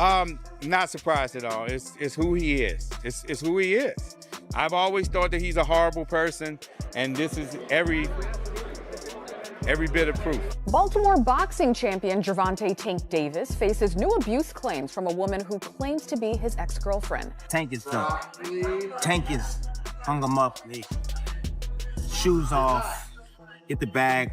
Not surprised at all. It's who he is. It's who he is. I've always thought that he's a horrible person, and this is every bit of proof. Baltimore boxing champion Gervonta "Tank" Davis faces new abuse claims from a woman who claims to be his ex-girlfriend. Tank is done. Tank is hung him up, shoes off, get the bag,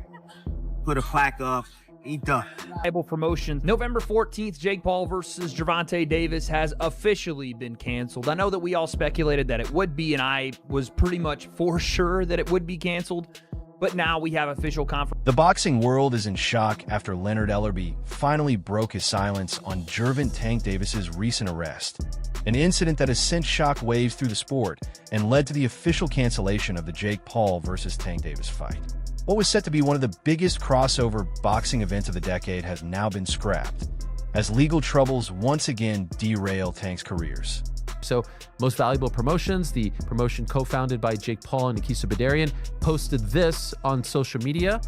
put a plaque up, he done. Bible promotion. November 14th, Jake Paul versus Gervonta Davis has officially been canceled. I know that we all speculated that it would be, and I was pretty much for sure that it would be canceled. But now we have official confirmation. The boxing world is in shock after Leonard Ellerbe finally broke his silence on Gervonta "Tank" Davis's recent arrest, an incident that has sent shock waves through the sport and led to the official cancellation of the Jake Paul versus Tank Davis fight. What was set to be one of the biggest crossover boxing events of the decade has now been scrapped, as legal troubles once again derail Tank's careers. So, Most Valuable Promotions, the promotion co-founded by Jake Paul and Nikisa Badarian, posted this on social media.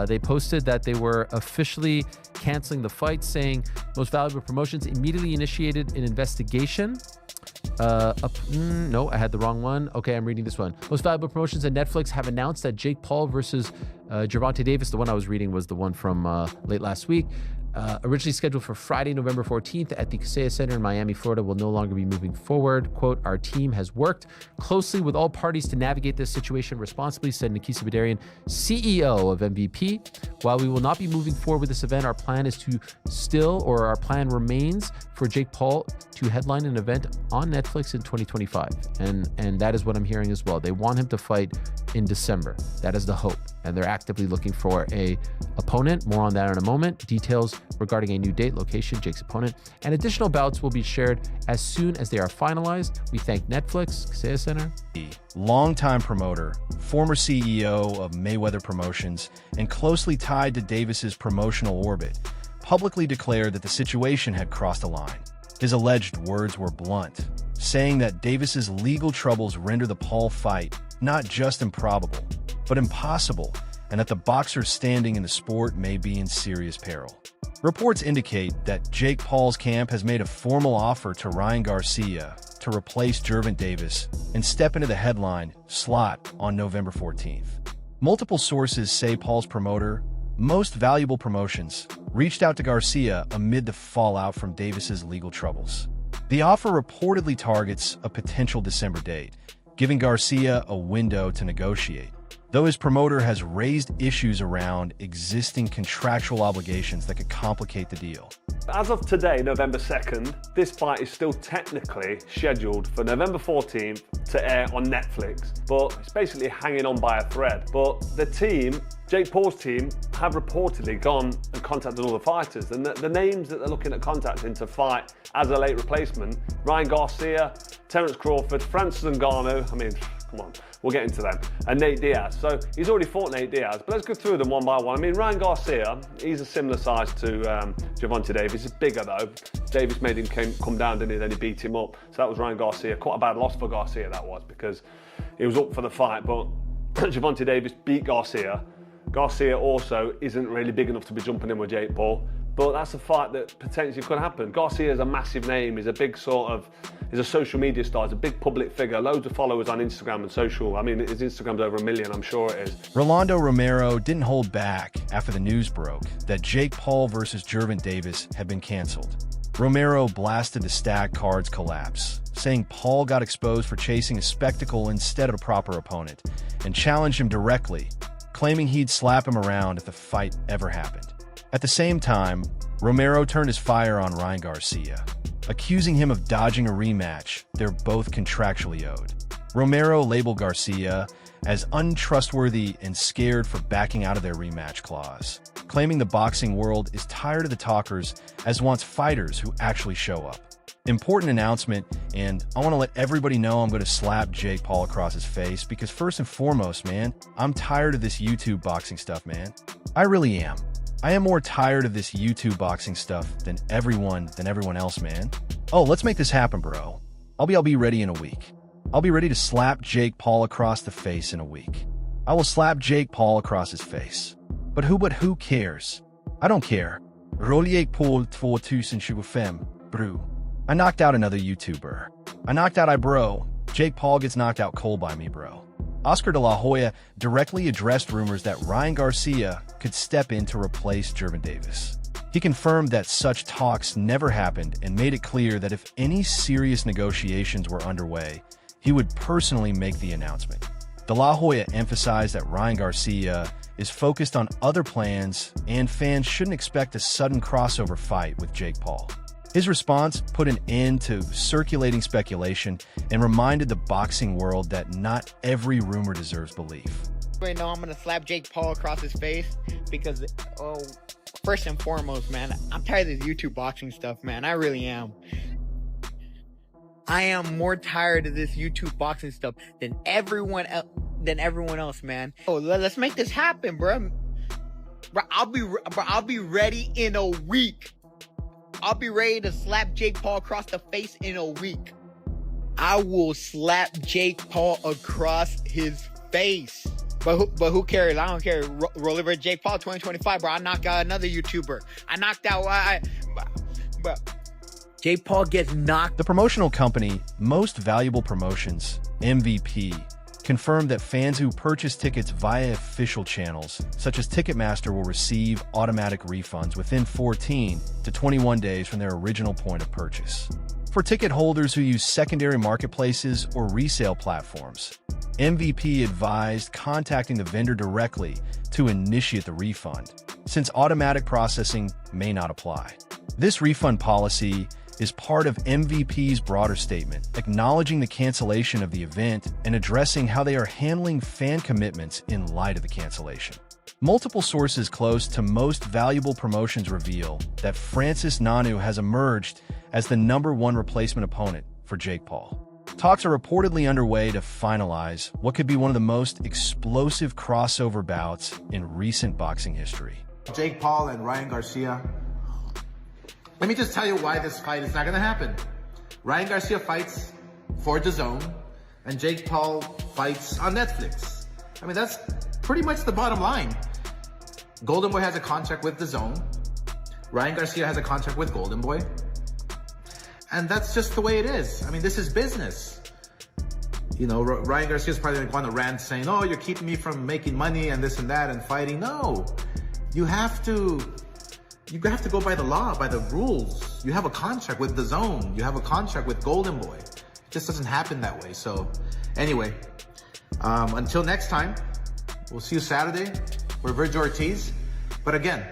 They posted that they were officially canceling the fight, saying Most Valuable Promotions immediately initiated an investigation. No, I had the wrong one. Okay, I'm reading this one. Most Valuable Promotions and Netflix have announced that Jake Paul versus Gervonta Davis, the one I was reading was the one from late last week, originally scheduled for Friday, November 14th at the Kaseya Center in Miami, Florida, will no longer be moving forward. Quote, "Our team has worked closely with all parties to navigate this situation responsibly," said Nikisa Badarian, CEO of MVP. "While we will not be moving forward with this event, our plan remains for Jake Paul to headline an event on Netflix in 2025. And that is what I'm hearing as well. They want him to fight in December. That is the hope. And they're actively looking for a opponent. More on that in a moment. Details regarding a new date, location, Jake's opponent, and additional bouts will be shared as soon as they are finalized. We thank Netflix, Kaseya Center." Longtime promoter, former CEO of Mayweather Promotions, and closely tied to Davis's promotional orbit, publicly declared that the situation had crossed a line. His alleged words were blunt, saying that Davis's legal troubles render the Paul fight not just improbable, but impossible, and that the boxer's standing in the sport may be in serious peril. Reports indicate that Jake Paul's camp has made a formal offer to Ryan Garcia to replace Gervonta Davis and step into the headline slot on November 14th. Multiple sources say Paul's promoter, Most Valuable Promotions, reached out to Garcia amid the fallout from Davis's legal troubles. The offer reportedly targets a potential December date, giving Garcia a window to negotiate, though his promoter has raised issues around existing contractual obligations that could complicate the deal. As of today, November 2nd, this fight is still technically scheduled for November 14th to air on Netflix, but it's basically hanging on by a thread. But the team, Jake Paul's team, have reportedly gone and contacted all the fighters, and the names that they're looking at contacting to fight as a late replacement: Ryan Garcia, Terence Crawford, Francis Ngannou, I mean, come on, we'll get into them, and Nate Diaz. So he's already fought Nate Diaz, but let's go through them one by one. I mean, Ryan Garcia, he's a similar size to Gervonta Davis. He's bigger though. Davis made him come down, didn't he? Then he beat him up. So that was Ryan Garcia. Quite a bad loss for Garcia, that was, because he was up for the fight, but Gervonta Davis beat Garcia. Garcia also isn't really big enough to be jumping in with Jake Paul, but that's a fight that potentially could happen. Garcia is a massive name. He's a big he's a social media star. He's a big public figure. Loads of followers on Instagram and social. I mean, his Instagram's over 1 million, I'm sure it is. Rolando Romero didn't hold back after the news broke that Jake Paul versus Gervonta Davis had been canceled. Romero blasted the stacked cards collapse, saying Paul got exposed for chasing a spectacle instead of a proper opponent, and challenged him directly, claiming he'd slap him around if the fight ever happened. At the same time, Romero turned his fire on Ryan Garcia, accusing him of dodging a rematch they're both contractually owed. Romero labeled Garcia as untrustworthy and scared for backing out of their rematch clause, claiming the boxing world is tired of the talkers as wants fighters who actually show up. Important announcement, and I want to let everybody know I'm going to slap Jake Paul across his face because first and foremost, man, I'm tired of this YouTube boxing stuff, man. I really am. I am more tired of this YouTube boxing stuff than everyone else, man. Oh, let's make this happen, bro. I'll be ready in a week. I'll be ready to slap Jake Paul across the face in a week. I will slap Jake Paul across his face. But who cares? I don't care. Rollier Paul 2025. Brew. I knocked out another YouTuber. I knocked out bro. Jake Paul gets knocked out cold by me, bro. Oscar de la Hoya directly addressed rumors that Ryan Garcia could step in to replace Gervonta Davis. He confirmed that such talks never happened and made it clear that if any serious negotiations were underway, he would personally make the announcement. De La Hoya emphasized that Ryan Garcia is focused on other plans and fans shouldn't expect a sudden crossover fight with Jake Paul. His response put an end to circulating speculation and reminded the boxing world that not every rumor deserves belief. Right now, I'm going to slap Jake Paul across his face because, first and foremost, man, I'm tired of this YouTube boxing stuff, man. I really am. I am more tired of this YouTube boxing stuff than everyone else, man. Oh, let's make this happen, bro. I'll be ready in a week. I'll be ready to slap Jake Paul across the face in a week. I will slap Jake Paul across his face. But who cares? I don't care. Roll over Jake Paul 2025, bro. I knocked out another YouTuber. I knocked out... Jake Paul gets knocked. The promotional company, Most Valuable Promotions, MVP, confirmed that fans who purchase tickets via official channels, such as Ticketmaster, will receive automatic refunds within 14 to 21 days from their original point of purchase. For ticket holders who use secondary marketplaces or resale platforms, MVP advised contacting the vendor directly to initiate the refund, since automatic processing may not apply. This refund policy is part of MVP's broader statement, acknowledging the cancellation of the event and addressing how they are handling fan commitments in light of the cancellation. Multiple sources close to Most Valuable Promotions reveal that Francis Ngannou has emerged as the #1 replacement opponent for Jake Paul. Talks are reportedly underway to finalize what could be one of the most explosive crossover bouts in recent boxing history. Jake Paul and Ryan Garcia. Let me just tell you why this fight is not going to happen. Ryan Garcia fights for DAZN, and Jake Paul fights on Netflix. I mean, that's pretty much the bottom line. Golden Boy has a contract with DAZN. Ryan Garcia has a contract with Golden Boy. And that's just the way it is. I mean, this is business. You know, Ryan Garcia's probably going to rant saying, oh, you're keeping me from making money and this and that and fighting. No, you have to go by the law, by the rules. You have a contract with DAZN. You have a contract with Golden Boy. It just doesn't happen that way. So anyway, until next time, we'll see you Saturday. We're Virgil Ortiz. But again,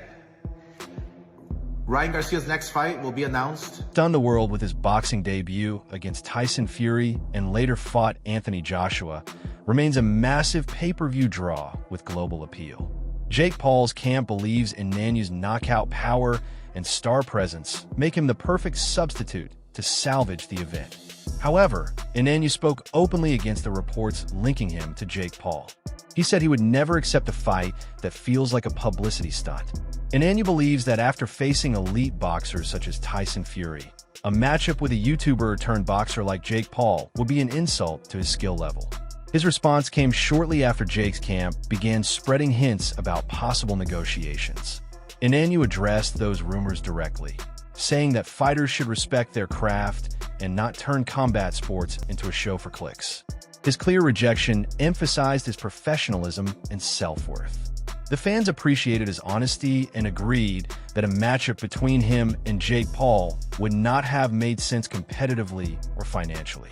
Ryan Garcia's next fight will be announced. Stunned the world with his boxing debut against Tyson Fury and later fought Anthony Joshua, remains a massive pay-per-view draw with global appeal. Jake Paul's camp believes Ngannou's knockout power and star presence make him the perfect substitute to salvage the event. However, Ngannou spoke openly against the reports linking him to Jake Paul. He said he would never accept a fight that feels like a publicity stunt. Ngannou believes that after facing elite boxers such as Tyson Fury, a matchup with a YouTuber turned boxer like Jake Paul would be an insult to his skill level. His response came shortly after Jake's camp began spreading hints about possible negotiations. Ngannou addressed those rumors directly, saying that fighters should respect their craft and not turn combat sports into a show for clicks. His clear rejection emphasized his professionalism and self-worth. The fans appreciated his honesty and agreed that a matchup between him and Jake Paul would not have made sense competitively or financially.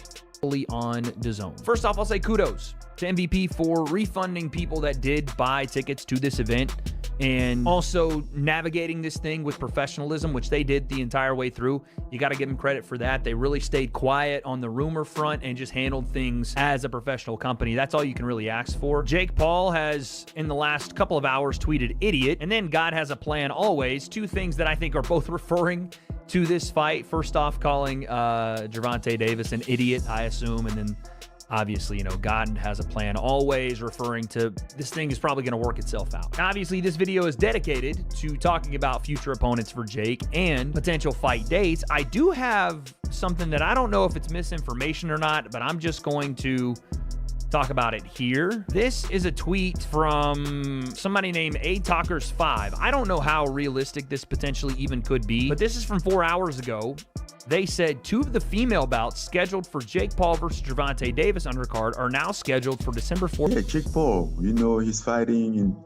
On DAZN. First off, I'll say kudos to MVP for refunding people that did buy tickets to this event and also navigating this thing with professionalism, which they did the entire way through. You got to give them credit for that. They really stayed quiet on the rumor front and just handled things as a professional company. That's all you can really ask for. Jake Paul has, in the last couple of hours, tweeted idiot, and then God has a plan always. Two things that I think are both referring to this fight. First off, calling Gervonta Davis an idiot, I assume, and then obviously, you know, God has a plan always, referring to this thing is probably going to work itself out. Obviously, this video is dedicated to talking about future opponents for Jake and potential fight dates. I do have something that I don't know if it's misinformation or not, but I'm just going to talk about it here. This is a tweet from somebody named ATalkers5. I don't know how realistic this potentially even could be, but this is from 4 hours ago. They said 2 of the female bouts scheduled for Jake Paul versus Gervonta Davis undercard are now scheduled for December 4th. Yeah, Jake Paul, he's fighting, and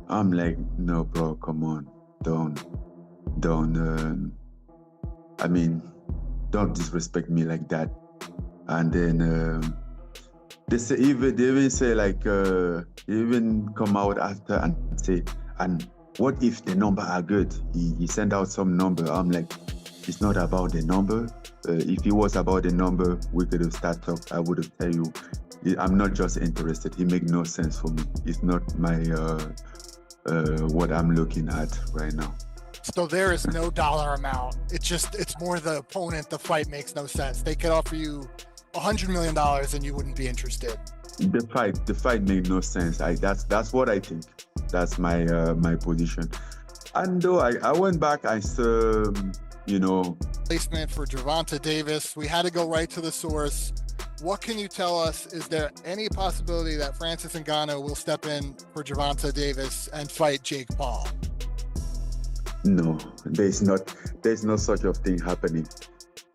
I'm like, no, bro, come on, don't disrespect me like that. And then they even say like, even come out after and say, and what if the number are good? He sent out some number. I'm like, it's not about the number. If it was about the number, we could have started talk. I would have tell you, I'm not just interested. It makes no sense for me. It's not my what I'm looking at right now. So there is no dollar amount. It's more the opponent. The fight makes no sense. They could offer you $100 million and you wouldn't be interested. The fight made no sense. That's what I think. That's my my position. And though I went back, I saw, Placement for Gervonta Davis. We had to go right to the source. What can you tell us? Is there any possibility that Francis Ngannou will step in for Gervonta Davis and fight Jake Paul? No, there's no such of thing happening.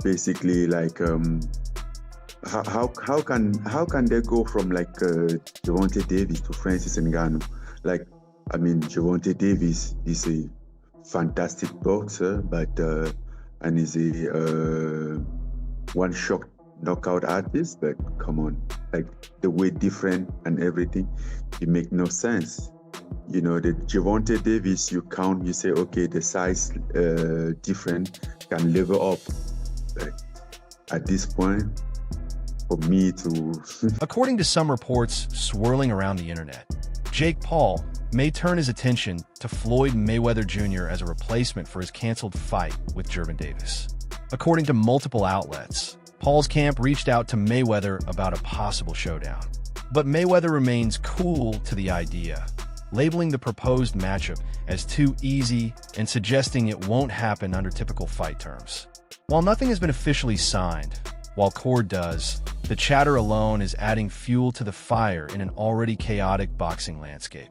Basically, like how can they go from like Gervonta Davis to Francis Ngannou? Like, I mean, Gervonta Davis is a fantastic boxer, but and is a one-shot knockout artist. But come on, like the weight different and everything, it make no sense. The Gervonta Davis, you say, okay, the size different can level up. But at this point, for me to... According to some reports swirling around the internet, Jake Paul may turn his attention to Floyd Mayweather Jr. as a replacement for his canceled fight with Gervonta Davis. According to multiple outlets, Paul's camp reached out to Mayweather about a possible showdown. But Mayweather remains cool to the idea, labeling the proposed matchup as too easy and suggesting it won't happen under typical fight terms. While nothing has been officially signed, while Cord does, the chatter alone is adding fuel to the fire in an already chaotic boxing landscape.